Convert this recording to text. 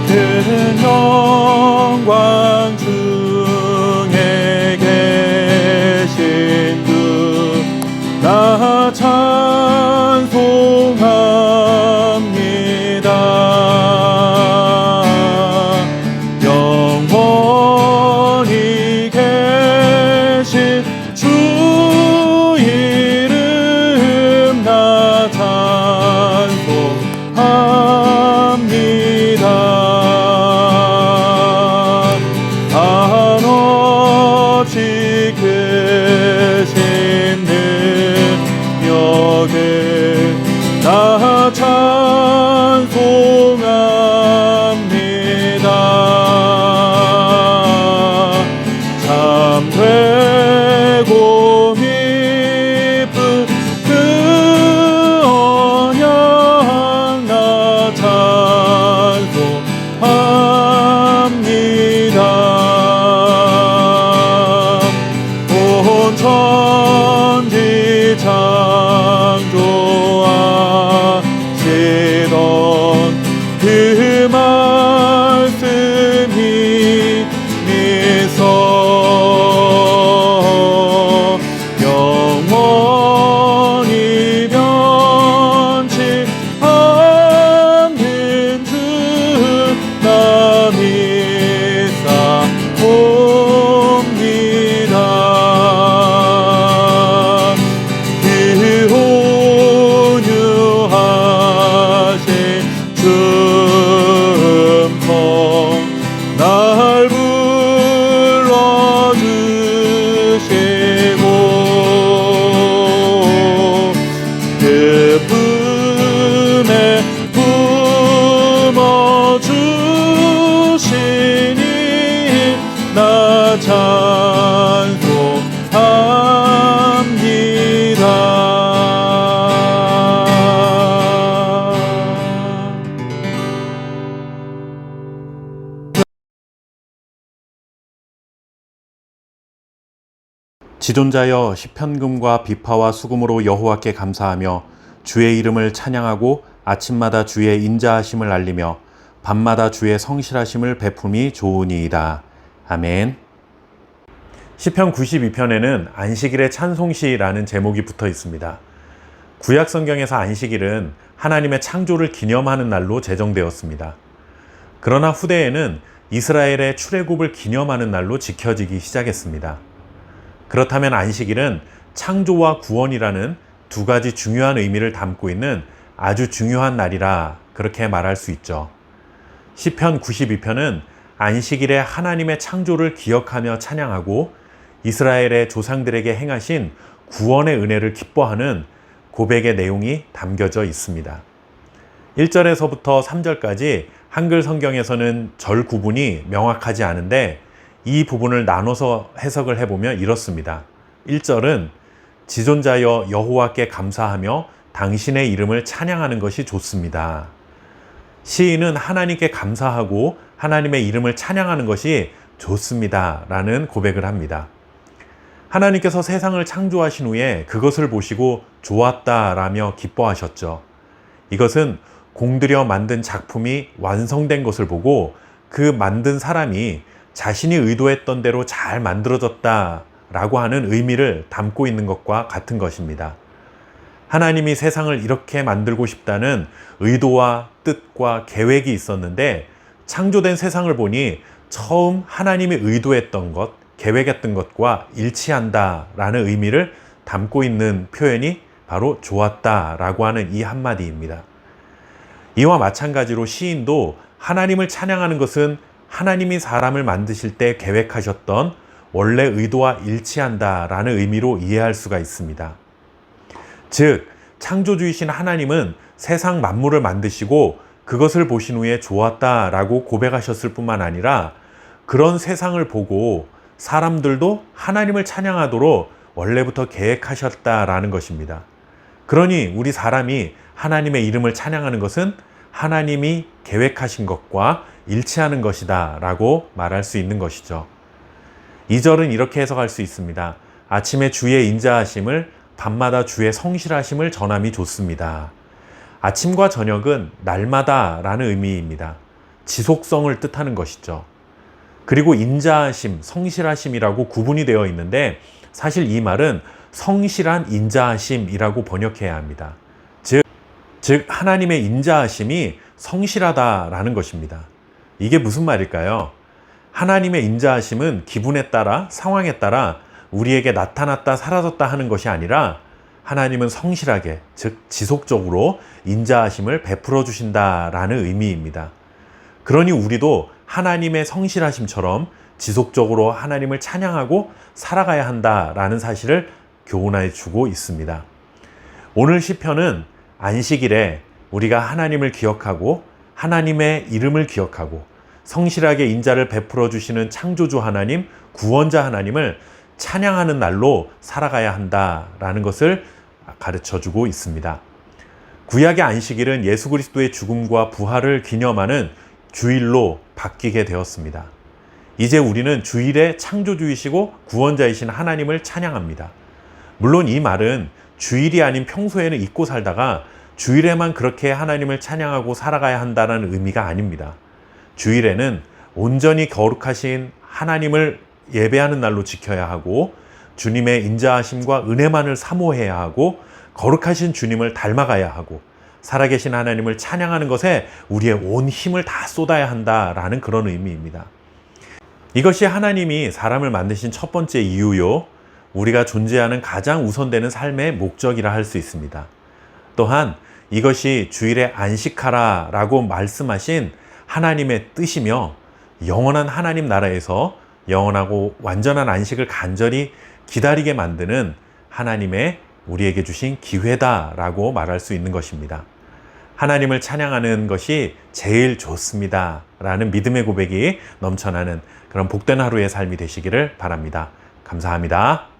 큰 영광 중에 계신 주 나 찬송합니다. 영원히 계신 주 이름 나 찬송합니다. 한없이 크신 능력을 나 찬송합니다. 참 되고 기쁜 그 언약 나 찬송합니다. 온 천지 창조하시던 그 말씀이 미서 영원히 변치 않는 주 나 믿사옵니다. 그 온유하신 춤성 날 불러주시고 그 품에 품어주시니 나 찬송합니다. 지존자여 시편금과 비파와 수금으로 여호와께 감사하며 주의 이름을 찬양하고 아침마다 주의 인자하심을 알리며 밤마다 주의 성실하심을 베품이 좋으니이다. 아멘. 시편 92편에는 안식일의 찬송시라는 제목이 붙어 있습니다. 구약 성경에서 안식일은 하나님의 창조를 기념하는 날로 제정되었습니다. 그러나 후대에는 이스라엘의 출애굽을 기념하는 날로 지켜지기 시작했습니다. 그렇다면 안식일은 창조와 구원이라는 두 가지 중요한 의미를 담고 있는 아주 중요한 날이라 그렇게 말할 수 있죠. 시편 92편은 안식일에 하나님의 창조를 기억하며 찬양하고 이스라엘의 조상들에게 행하신 구원의 은혜를 기뻐하는 고백의 내용이 담겨져 있습니다. 1절에서부터 3절까지 한글 성경에서는 절 구분이 명확하지 않은데 이 부분을 나눠서 해석을 해보면 이렇습니다. 1절은 지존자여 여호와께 감사하며 당신의 이름을 찬양하는 것이 좋습니다. 시인은 하나님께 감사하고 하나님의 이름을 찬양하는 것이 좋습니다 라는 고백을 합니다. 하나님께서 세상을 창조하신 후에 그것을 보시고 좋았다 라며 기뻐하셨죠. 이것은 공들여 만든 작품이 완성된 것을 보고 그 만든 사람이 자신이 의도했던 대로 잘 만들어졌다 라고 하는 의미를 담고 있는 것과 같은 것입니다. 하나님이 세상을 이렇게 만들고 싶다는 의도와 뜻과 계획이 있었는데 창조된 세상을 보니 처음 하나님이 의도했던 것, 계획했던 것과 일치한다 라는 의미를 담고 있는 표현이 바로 좋았다 라고 하는 이 한마디입니다. 이와 마찬가지로 시인도 하나님을 찬양하는 것은 하나님이 사람을 만드실 때 계획하셨던 원래 의도와 일치한다 라는 의미로 이해할 수가 있습니다. 즉, 창조주이신 하나님은 세상 만물을 만드시고 그것을 보신 후에 좋았다 라고 고백하셨을 뿐만 아니라 그런 세상을 보고 사람들도 하나님을 찬양하도록 원래부터 계획하셨다라는 것입니다. 그러니 우리 사람이 하나님의 이름을 찬양하는 것은 하나님이 계획하신 것과 일치하는 것이다 라고 말할 수 있는 것이죠. 2절은 이렇게 해석할 수 있습니다. 아침에 주의 인자하심을 밤마다 주의 성실하심을 전함이 좋습니다. 아침과 저녁은 날마다 라는 의미입니다. 지속성을 뜻하는 것이죠. 그리고 인자하심, 성실하심이라고 구분이 되어 있는데 사실 이 말은 성실한 인자하심이라고 번역해야 합니다. 즉 하나님의 인자하심이 성실하다라는 것입니다. 이게 무슨 말일까요? 하나님의 인자하심은 기분에 따라, 상황에 따라 우리에게 나타났다 사라졌다 하는 것이 아니라 하나님은 성실하게, 즉 지속적으로 인자하심을 베풀어 주신다라는 의미입니다. 그러니 우리도 하나님의 성실하심처럼 지속적으로 하나님을 찬양하고 살아가야 한다라는 사실을 교훈해 주고 있습니다. 오늘 시편은 안식일에 우리가 하나님을 기억하고 하나님의 이름을 기억하고 성실하게 인자를 베풀어 주시는 창조주 하나님, 구원자 하나님을 찬양하는 날로 살아가야 한다라는 것을 가르쳐 주고 있습니다. 구약의 안식일은 예수 그리스도의 죽음과 부활을 기념하는 주일로 바뀌게 되었습니다. 이제 우리는 주일에 창조주이시고 구원자이신 하나님을 찬양합니다. 물론 이 말은 주일이 아닌 평소에는 잊고 살다가 주일에만 그렇게 하나님을 찬양하고 살아가야 한다는 의미가 아닙니다. 주일에는 온전히 거룩하신 하나님을 예배하는 날로 지켜야 하고 주님의 인자하심과 은혜만을 사모해야 하고 거룩하신 주님을 닮아가야 하고 살아계신 하나님을 찬양하는 것에 우리의 온 힘을 다 쏟아야 한다라는 그런 의미입니다. 이것이 하나님이 사람을 만드신 첫 번째 이유요, 우리가 존재하는 가장 우선되는 삶의 목적이라 할 수 있습니다. 또한 이것이 주일에 안식하라 라고 말씀하신 하나님의 뜻이며 영원한 하나님 나라에서 영원하고 완전한 안식을 간절히 기다리게 만드는 하나님의 우리에게 주신 기회다라고 말할 수 있는 것입니다. 하나님을 찬양하는 것이 제일 좋습니다 라는 믿음의 고백이 넘쳐나는 그런 복된 하루의 삶이 되시기를 바랍니다. 감사합니다.